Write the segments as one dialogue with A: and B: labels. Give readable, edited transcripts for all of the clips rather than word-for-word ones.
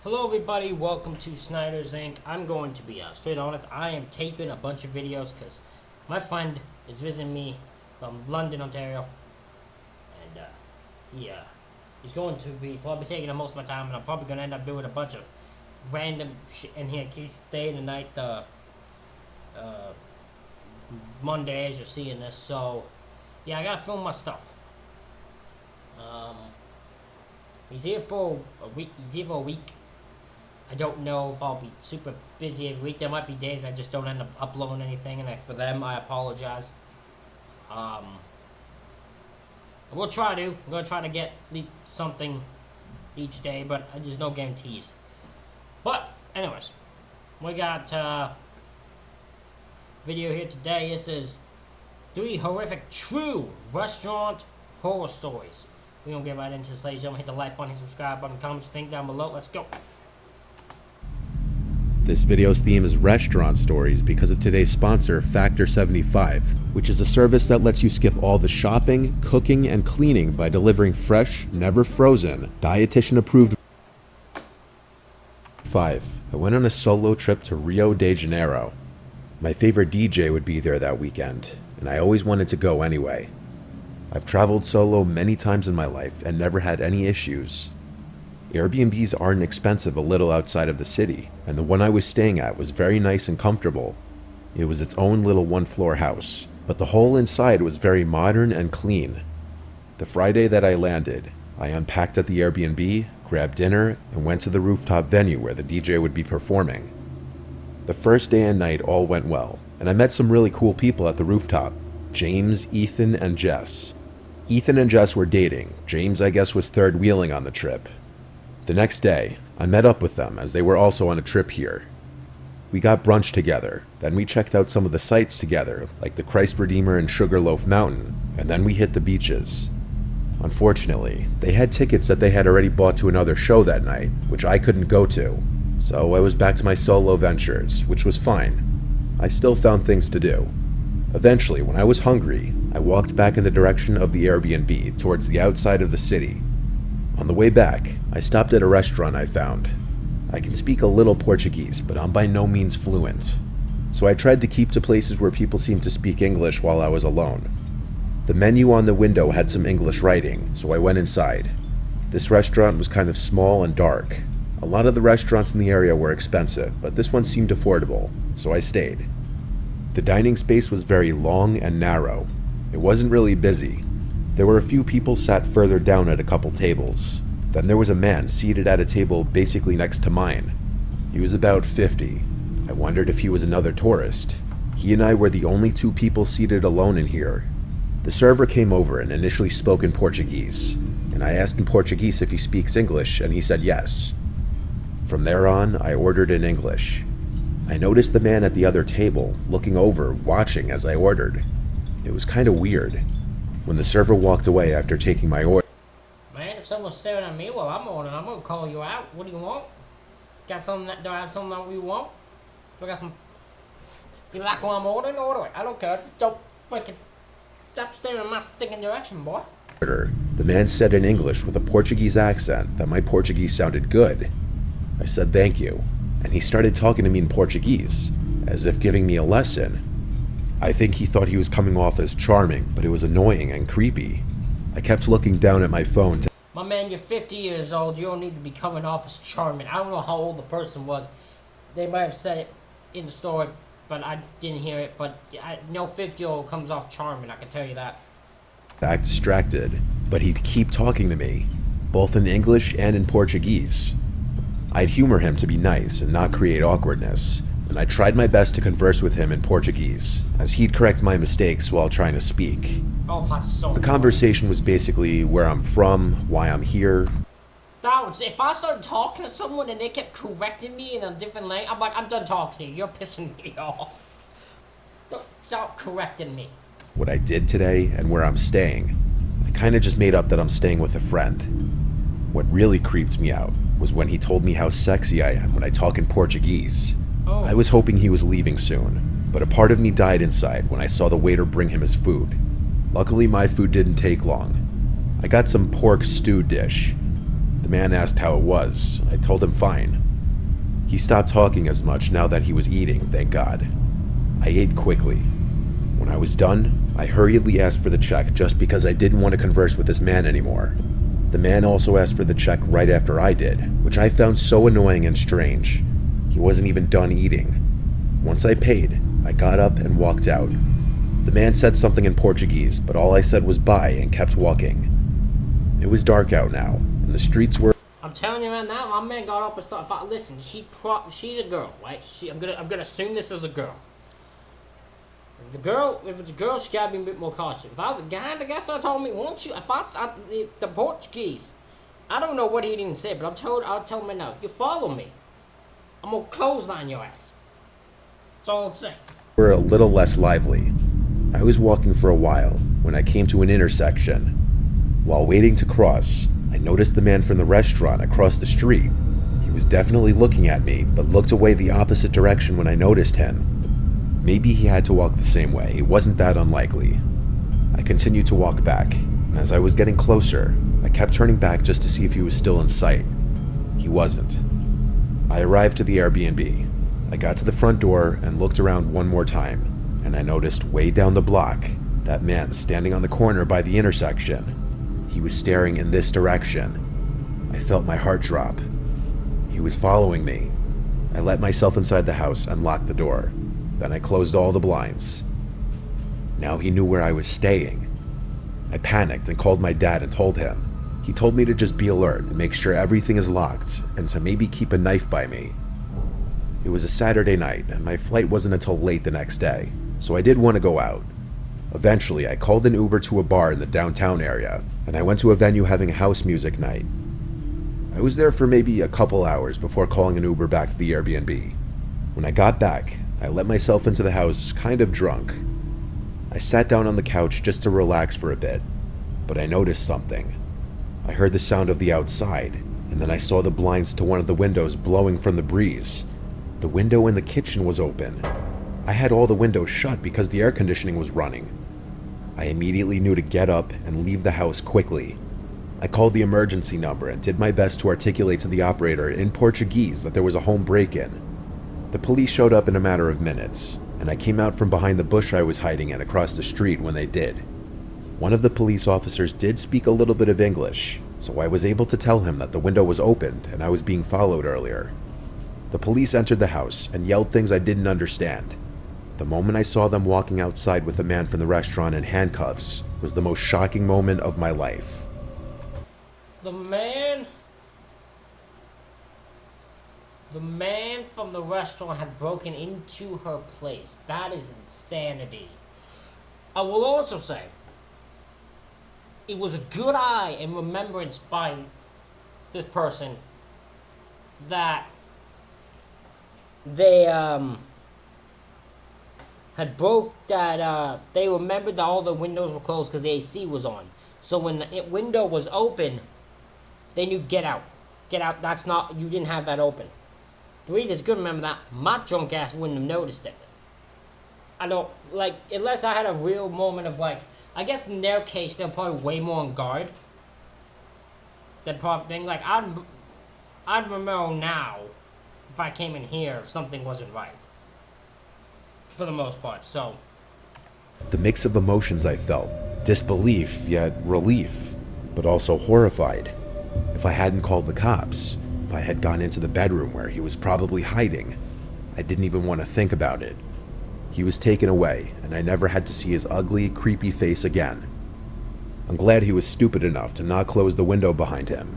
A: Hello everybody, welcome to Snyder's Inc. I'm going to be straight honest. I am taping a bunch of videos because my friend is visiting me from London, Ontario. And he's going to be probably taking up most of my time, and I'm probably going to end up doing a bunch of random shit in here. He's staying the night Monday as you're seeing this. So, yeah, I got to film my stuff. He's here for a week. I don't know if I'll be super busy every week. There might be days I just don't end up uploading anything, and for them, I apologize. We'll try to. I'm going to try to get at least something each day, but there's no guarantees. But, anyways, we got video here today. This is 3 horrific true restaurant horror stories. We're going to get right into this, ladies and gentlemen. Hit the like button, subscribe button, comment your thing down below. Let's go.
B: This video's theme is restaurant stories because of today's sponsor, Factor 75, which is a service that lets you skip all the shopping, cooking, and cleaning by delivering fresh, never frozen, dietitian approved. 5. I went on a solo trip to Rio de Janeiro. My favorite DJ would be there that weekend, and I always wanted to go anyway. I've traveled solo many times in my life and never had any issues. Airbnbs aren't expensive a little outside of the city, and the one I was staying at was very nice and comfortable. It was its own little one-floor house, but the whole inside was very modern and clean. The Friday that I landed, I unpacked at the Airbnb, grabbed dinner, and went to the rooftop venue where the DJ would be performing. The first day and night all went well, and I met some really cool people at the rooftop. James, Ethan, and Jess. Ethan and Jess were dating. James, I guess, was third wheeling on the trip. The next day, I met up with them as they were also on a trip here. We got brunch together, then we checked out some of the sights together, like the Christ Redeemer and Sugarloaf Mountain, and then we hit the beaches. Unfortunately, they had tickets that they had already bought to another show that night, which I couldn't go to, so I was back to my solo ventures, which was fine. I still found things to do. Eventually, when I was hungry, I walked back in the direction of the Airbnb towards the outside of the city. On the way back, I stopped at a restaurant I found. I can speak a little Portuguese, but I'm by no means fluent. So I tried to keep to places where people seemed to speak English while I was alone. The menu on the window had some English writing, so I went inside. This restaurant was kind of small and dark. A lot of the restaurants in the area were expensive, but this one seemed affordable, so I stayed. The dining space was very long and narrow. It wasn't really busy. There were a few people sat further down at a couple tables. Then there was a man seated at a table basically next to mine. He was about 50. I wondered if he was another tourist. He and I were the only 2 people seated alone in here. The server came over and initially spoke in Portuguese, and I asked in Portuguese if he speaks English, and he said yes. From there on, I ordered in English. I noticed the man at the other table, looking over, watching as I ordered. It was kind of weird. When the server walked away after taking my order.
A: Man, if someone's staring at me while I'm ordering, I'm gonna call you out. What do you want? Do I have something that you want? Do I got some? You like what I'm ordering? Order it. I don't care. Just don't freaking stop staring in my stinking direction, boy.
B: The man said in English with a Portuguese accent that my Portuguese sounded good. I said thank you, and he started talking to me in Portuguese, as if giving me a lesson. I think he thought he was coming off as charming, but it was annoying and creepy. I kept looking down at my phone.
A: My man, you're 50 years old. You don't need to be coming off as charming. I don't know how old the person was. They might have said it in the story, but I didn't hear it. But no 50-year-old comes off charming, I can tell you that.
B: Act distracted, but he'd keep talking to me, both in English and in Portuguese. I'd humor him to be nice and not create awkwardness, and I tried my best to converse with him in Portuguese, as he'd correct my mistakes while trying to speak.
A: Oh, that's so
B: The conversation was basically where I'm from, why I'm here.
A: If I started talking to someone and they kept correcting me in a different language, I'm like, I'm done talking to you. You're pissing me off. Don't stop correcting me.
B: What I did today and where I'm staying. I kind of just made up that I'm staying with a friend. What really creeped me out was when he told me how sexy I am when I talk in Portuguese.
A: Oh.
B: I was hoping he was leaving soon, but a part of me died inside when I saw the waiter bring him his food. Luckily, my food didn't take long. I got some pork stew dish. The man asked how it was. I told him fine. He stopped talking as much now that he was eating, thank God. I ate quickly. When I was done, I hurriedly asked for the check just because I didn't want to converse with this man anymore. The man also asked for the check right after I did, which I found so annoying and strange. He wasn't even done eating. Once I paid, I got up and walked out. The man said something in Portuguese, but all I said was bye and kept walking. It was dark out now, and the streets were...
A: I'm telling you right now, my man got up and started. Listen, she's a girl, right? I'm gonna assume this is a girl. If it's a girl, she gotta be a bit more cautious. If I was a guy, the guy started telling me, won't you? If the Portuguese, I don't know what he'd even say, but I'll tell him right now. If you follow me, I'm gonna clothesline your ass. That's all I'm saying.
B: Were a little less lively. I was walking for a while when I came to an intersection. While waiting to cross, I noticed the man from the restaurant across the street. He was definitely looking at me, but looked away the opposite direction when I noticed him. Maybe he had to walk the same way. It wasn't that unlikely. I continued to walk back, and as I was getting closer, I kept turning back just to see if he was still in sight. He wasn't. I arrived to the Airbnb. I got to the front door and looked around one more time, and I noticed way down the block, that man standing on the corner by the intersection. He was staring in this direction. I felt my heart drop. He was following me. I let myself inside the house and locked the door. Then I closed all the blinds. Now he knew where I was staying. I panicked and called my dad and told him. He told me to just be alert and make sure everything is locked, and to maybe keep a knife by me. It was a Saturday night, and my flight wasn't until late the next day, so I did want to go out. Eventually, I called an Uber to a bar in the downtown area, and I went to a venue having a house music night. I was there for maybe a couple hours before calling an Uber back to the Airbnb. When I got back, I let myself into the house kind of drunk. I sat down on the couch just to relax for a bit, but I noticed something. I heard the sound of the outside, and then I saw the blinds to one of the windows blowing from the breeze. The window in the kitchen was open. I had all the windows shut because the air conditioning was running. I immediately knew to get up and leave the house quickly. I called the emergency number and did my best to articulate to the operator in Portuguese that there was a home break-in. The police showed up in a matter of minutes, and I came out from behind the bush I was hiding in across the street when they did. One of the police officers did speak a little bit of English, so I was able to tell him that the window was opened and I was being followed earlier. The police entered the house and yelled things I didn't understand. The moment I saw them walking outside with a man from the restaurant in handcuffs was the most shocking moment of my life.
A: The man from the restaurant had broken into her place. That is insanity. I will also say, it was a good eye and remembrance by this person that they had broke that they remembered that all the windows were closed because the AC was on. So when the window was open, they knew get out. Get out. That's not, you didn't have that open. The reason it's good to remember that, my drunk ass wouldn't have noticed it. I don't, like, unless I had a real moment of, like, I guess in their case, they're probably way more on guard. That probably thing, like, I'd remember now if I came in here if something wasn't right. For the most part, so.
B: The mix of emotions I felt, disbelief, yet relief, but also horrified. If I hadn't called the cops, if I had gone into the bedroom where he was probably hiding, I didn't even want to think about it. He was taken away, and I never had to see his ugly, creepy face again. I'm glad he was stupid enough to not close the window behind him.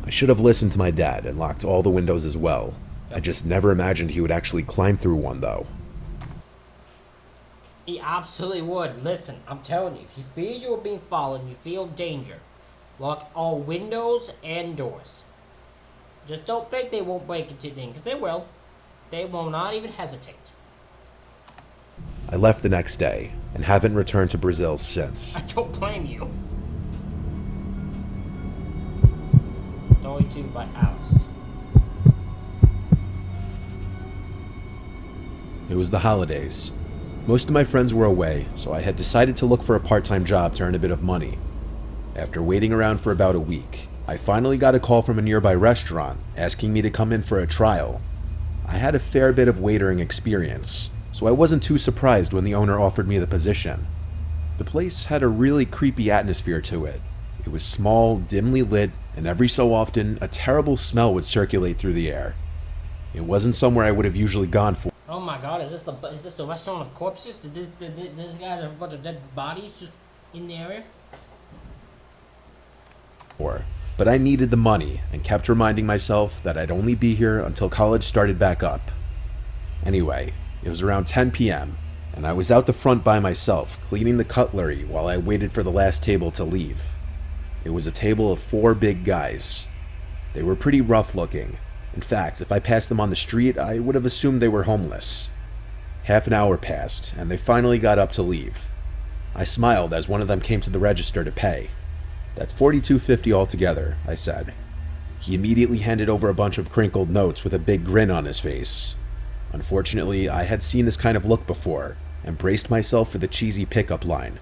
B: I should have listened to my dad and locked all the windows as well. I just never imagined he would actually climb through one, though.
A: He absolutely would. Listen, I'm telling you, if you feel you're being followed, you feel danger, lock all windows and doors. Just don't think they won't break into things, because they will. They will not even hesitate.
B: I left the next day, and haven't returned to Brazil since.
A: I don't blame you. Story 2 by Alice.
B: It was the holidays. Most of my friends were away, so I had decided to look for a part-time job to earn a bit of money. After waiting around for about a week, I finally got a call from a nearby restaurant asking me to come in for a trial. I had a fair bit of waitering experience, so I wasn't too surprised when the owner offered me the position. The place had a really creepy atmosphere to it. It was small, dimly lit, and every so often, a terrible smell would circulate through the air. It wasn't somewhere I would have usually gone for.
A: Oh my god, is this the restaurant of corpses? Did this guy have a bunch of dead bodies just in the area?
B: But I needed the money and kept reminding myself that I'd only be here until college started back up. Anyway, it was around 10 p.m., and I was out the front by myself, cleaning the cutlery while I waited for the last table to leave. It was a table of 4 big guys. They were pretty rough looking. In fact, if I passed them on the street, I would have assumed they were homeless. Half an hour passed, and they finally got up to leave. I smiled as one of them came to the register to pay. "That's $42.50 altogether," I said. He immediately handed over a bunch of crinkled notes with a big grin on his face. Unfortunately, I had seen this kind of look before, and braced myself for the cheesy pickup line.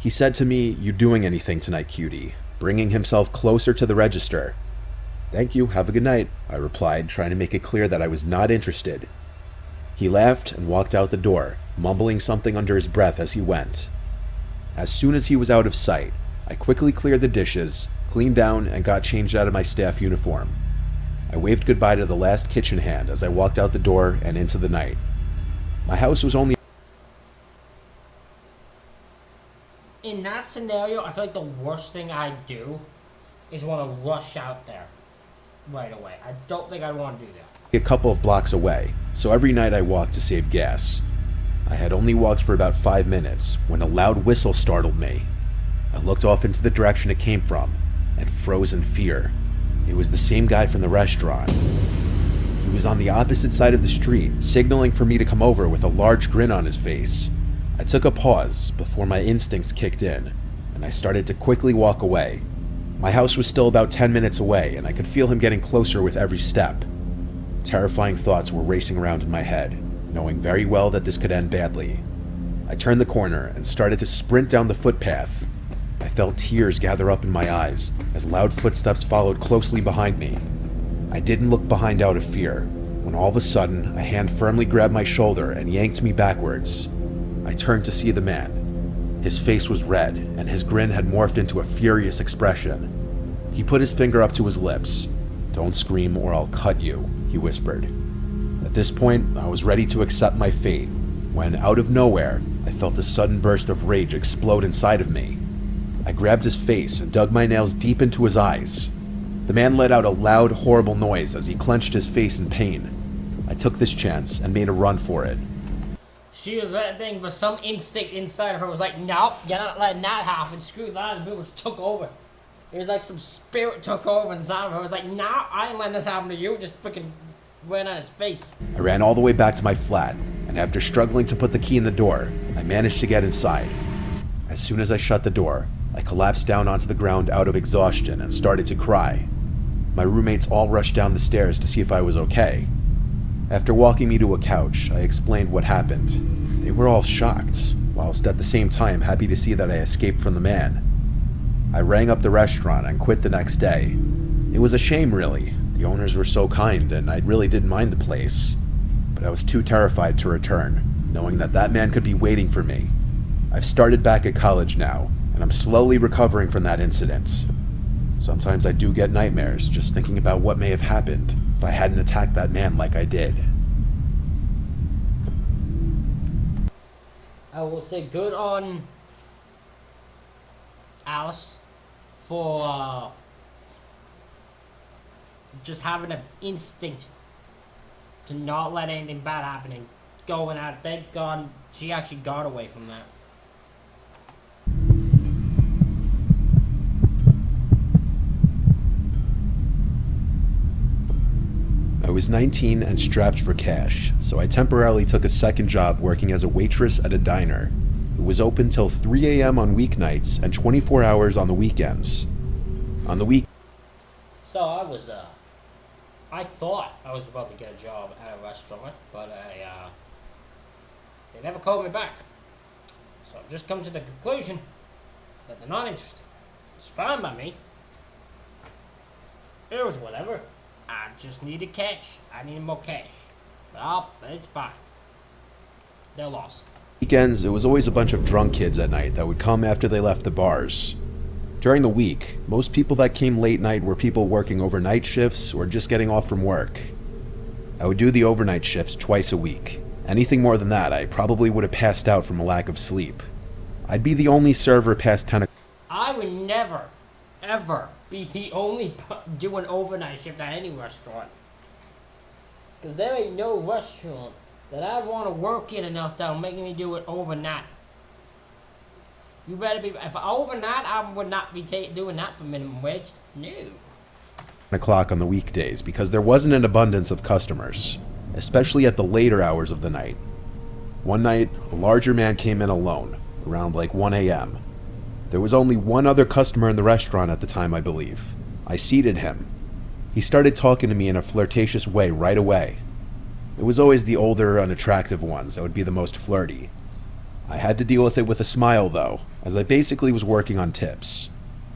B: He said to me, "You doing anything tonight, cutie?" bringing himself closer to the register. "Thank you, have a good night," I replied, trying to make it clear that I was not interested. He laughed and walked out the door, mumbling something under his breath as he went. As soon as he was out of sight, I quickly cleared the dishes, cleaned down, and got changed out of my staff uniform. I waved goodbye to the last kitchen hand as I walked out the door and into the night. My house was only...
A: In that scenario, I feel like the worst thing I'd do is want to rush out there right away. I don't think I'd want to do that.
B: a couple of blocks away, so every night I walked to save gas. I had only walked for about 5 minutes when a loud whistle startled me. I looked off into the direction it came from and froze in fear. It was the same guy from the restaurant. He was on the opposite side of the street, signaling for me to come over with a large grin on his face. I took a pause before my instincts kicked in, and I started to quickly walk away. My house was still about 10 minutes away, and I could feel him getting closer with every step. Terrifying thoughts were racing around in my head, knowing very well that this could end badly. I turned the corner and started to sprint down the footpath. I felt tears gather up in my eyes as loud footsteps followed closely behind me. I didn't look behind out of fear, when all of a sudden a hand firmly grabbed my shoulder and yanked me backwards. I turned to see the man. His face was red, and his grin had morphed into a furious expression. He put his finger up to his lips. "Don't scream or I'll cut you," he whispered. At this point, I was ready to accept my fate, when out of nowhere, I felt a sudden burst of rage explode inside of me. I grabbed his face and dug my nails deep into his eyes. The man let out a loud, horrible noise as he clenched his face in pain. I took this chance and made a run for it.
A: She was that thing, but some instinct inside of her was like, nope, you're not letting that happen. Screw that, and people just took over. It was like some spirit took over inside of her. It was like, nah, I ain't letting this happen to you. Just freaking ran on his face.
B: I ran all the way back to my flat, and after struggling to put the key in the door, I managed to get inside. As soon as I shut the door, I collapsed down onto the ground out of exhaustion and started to cry. My roommates all rushed down the stairs to see if I was okay. After walking me to a couch, I explained what happened. They were all shocked, whilst at the same time happy to see that I escaped from the man. I rang up the restaurant and quit the next day. It was a shame, really. The owners were so kind, and I really didn't mind the place. But I was too terrified to return, knowing that that man could be waiting for me. I've started back at college now, and I'm slowly recovering from that incident. Sometimes I do get nightmares just thinking about what may have happened if I hadn't attacked that man like I did.
A: I will say good on Alice for just having an instinct to not let anything bad happen and going out. Thank God she actually got away from that.
B: I was 19 and strapped for cash, so I temporarily took a second job working as a waitress at a diner. It was open till 3 a.m. on weeknights and 24 hours on the weekends.
A: So I thought I was about to get a job at a restaurant, but they never called me back. So I've just come to the conclusion that they're not interested. It's fine by me. It was whatever. I just needed cash. I needed more cash. But it's fine. They're lost.
B: Weekends, it was always a bunch of drunk kids at night that would come after they left the bars. During the week, most people that came late night were people working overnight shifts or just getting off from work. I would do the overnight shifts twice a week. Anything more than that, I probably would have passed out from a lack of sleep. I'd be the only server past 10 o'clock.
A: I would never, ever be the only doing overnight shift at any restaurant. Because there ain't no restaurant that I want to work in enough that'll make me do it overnight. You better be, if overnight, I would not be doing that for minimum wage. No.
B: O'clock on the weekdays because there wasn't an abundance of customers, especially at the later hours of the night. One night, a larger man came in alone, around like 1 a.m. There was only one other customer in the restaurant at the time, I believe. I seated him. He started talking to me in a flirtatious way right away. It was always the older, unattractive ones that would be the most flirty. I had to deal with it with a smile though, as I basically was working on tips.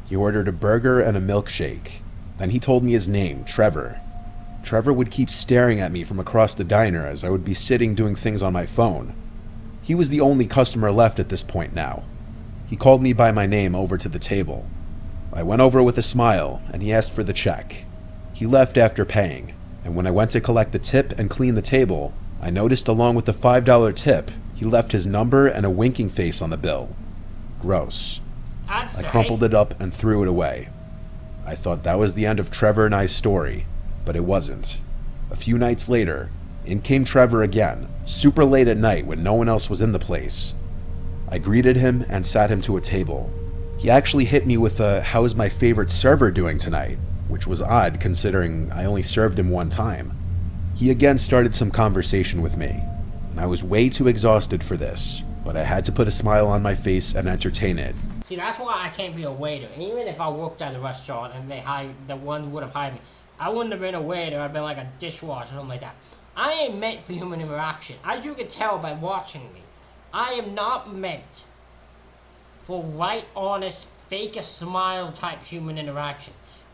B: He ordered a burger and a milkshake. Then he told me his name, Trevor. Trevor would keep staring at me from across the diner as I would be sitting doing things on my phone. He was the only customer left at this point now. He called me by my name over to the table. I went over with a smile, and he asked for the check. He left after paying, and when I went to collect the tip and clean the table, I noticed along with the $5 tip, he left his number and a winking face on the bill. Gross. I crumpled it up and threw it away. I thought that was the end of Trevor and I's story, but it wasn't. A few nights later, in came Trevor again, super late at night when no one else was in the place. I greeted him and sat him to a table. He actually hit me with a "how's my favorite server doing tonight?" which was odd considering I only served him one time. He again started some conversation with me, and I was way too exhausted for this, but I had to put a smile on my face and entertain it.
A: See, that's why I can't be a waiter. And even if I worked at a restaurant and the one would have hired me, I wouldn't have been a waiter. I'd been like a dishwasher or something like that. I ain't meant for human interaction. As you can tell by watching me, I am not meant for right, honest, fake a smile type human interaction.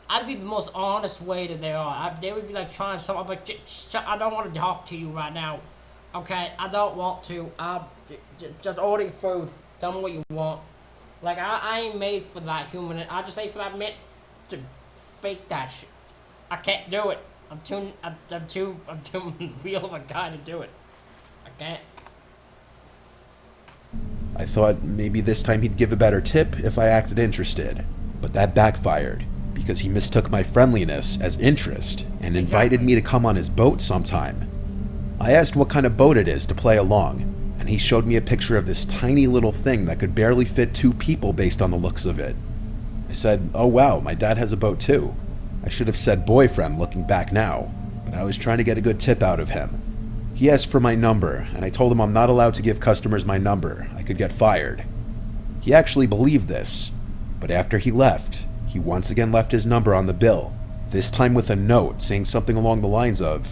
A: I'd be the most honest waiter there are. They would be like trying something, but I don't want to talk to you right now. Okay, I don't want to. Just order food. Tell me what you want. Like, I ain't made for that human. I just ain't for that meant to fake that shit. I can't do it. I'm too real of a guy to do it. I can't.
B: I thought maybe this time he'd give a better tip if I acted interested, but that backfired because he mistook my friendliness as interest and invited me to come on his boat sometime. I asked what kind of boat it is to play along, and he showed me a picture of this tiny little thing that could barely fit 2 people based on the looks of it. I said, "Oh wow, my dad has a boat too." I should have said boyfriend looking back now, but I was trying to get a good tip out of him. He asked for my number, and I told him I'm not allowed to give customers my number. I could get fired. He actually believed this, but after he left, he once again left his number on the bill, this time with a note saying something along the lines of,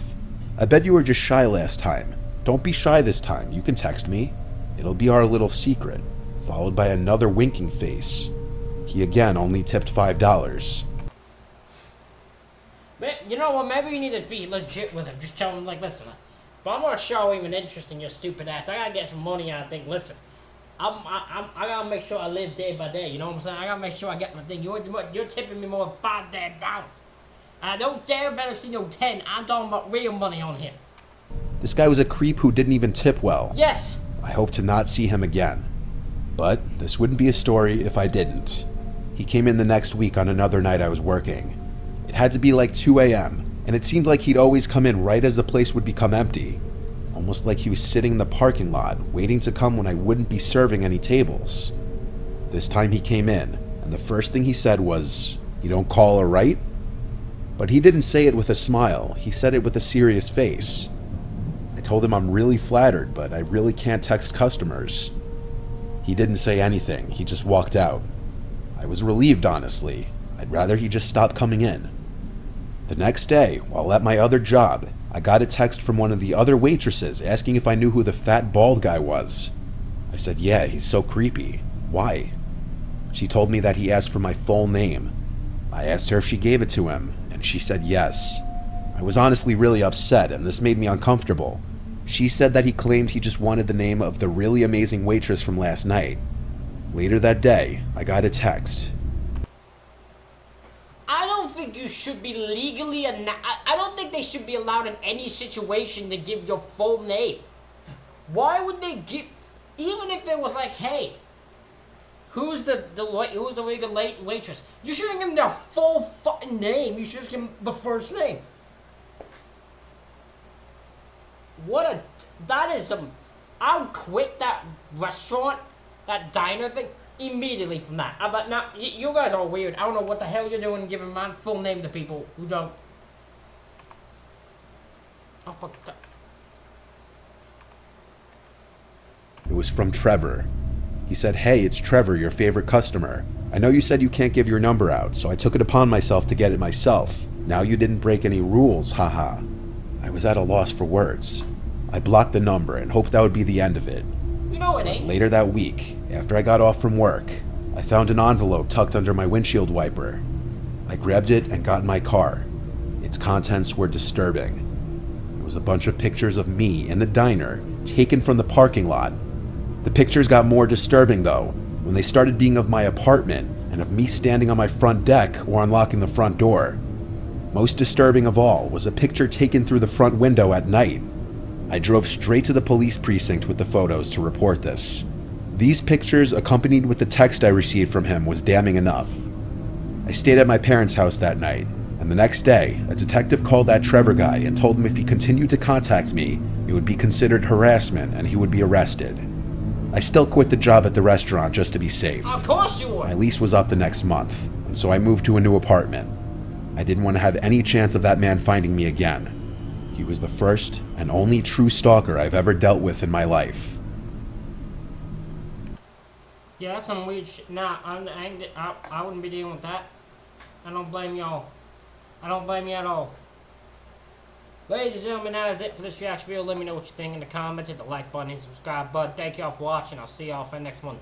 B: "I bet you were just shy last time. Don't be shy this time, you can text me. It'll be our little secret," followed by another winking face. He again only tipped $5.
A: You know what, maybe you need to be legit with him. Just tell him, like, listen, if I'm gonna show him an interest in your stupid ass, I gotta get some money out of thing. Listen, I gotta make sure I live day by day, you know what I'm saying? I gotta make sure I get my thing. You're tipping me more than $5 damn. And I don't dare better see no 10. I'm talking about real money on him.
B: This guy was a creep who didn't even tip well.
A: Yes!
B: I hope to not see him again. But this wouldn't be a story if I didn't. He came in the next week on another night I was working. It had to be like 2 a.m., and it seemed like he'd always come in right as the place would become empty. Almost like he was sitting in the parking lot, waiting to come when I wouldn't be serving any tables. This time he came in, and the first thing he said was, "You don't call her right?" But he didn't say it with a smile, he said it with a serious face. I told him I'm really flattered, but I really can't text customers. He didn't say anything, he just walked out. I was relieved, honestly. I'd rather he just stopped coming in. The next day, while at my other job, I got a text from one of the other waitresses asking if I knew who the fat bald guy was. I said, "Yeah, he's so creepy. Why?" She told me that he asked for my full name. I asked her if she gave it to him, and and she said yes. I was honestly really upset, and this made me uncomfortable. She said that he claimed he just wanted the name of the really amazing waitress from last night. Later that day, I got a text.
A: I don't think you should be legally, I don't think they should be allowed in any situation to give your full name. Why would they give, even if it was like, hey, who's the legal waitress? You shouldn't give them their full fucking name. You should just give them the first name. That is I would quit that restaurant, that diner thing, immediately from that. But now, you guys are weird. I don't know what the hell you're doing giving my full name to people who don't. Oh, fuck that.
B: It was from Trevor. He said, "Hey, it's Trevor, your favorite customer. I know you said you can't give your number out, so I took it upon myself to get it myself. Now you didn't break any rules, haha." I was at a loss for words. I blocked the number and hoped that would be the end of it.
A: You know it ain't.
B: Later that week, after I got off from work, I found an envelope tucked under my windshield wiper. I grabbed it and got in my car. Its contents were disturbing. It was a bunch of pictures of me in the diner, taken from the parking lot. The pictures got more disturbing though, when they started being of my apartment and of me standing on my front deck or unlocking the front door. Most disturbing of all was a picture taken through the front window at night. I drove straight to the police precinct with the photos to report this. These pictures, accompanied with the text I received from him, was damning enough. I stayed at my parents' house that night, and the next day, a detective called that Trevor guy and told him if he continued to contact me, it would be considered harassment and he would be arrested. I still quit the job at the restaurant just to be safe.
A: Of course you would.
B: My lease was up the next month, and so I moved to a new apartment. I didn't want to have any chance of that man finding me again. He was the first and only true stalker I've ever dealt with in my life.
A: Yeah, that's some weird shit. Nah, I wouldn't be dealing with that. I don't blame y'all. I don't blame you at all. Ladies and gentlemen, that is it for this reaction video. Let me know what you think in the comments. Hit the like button, hit the subscribe button. Thank y'all for watching. I'll see y'all for the next one.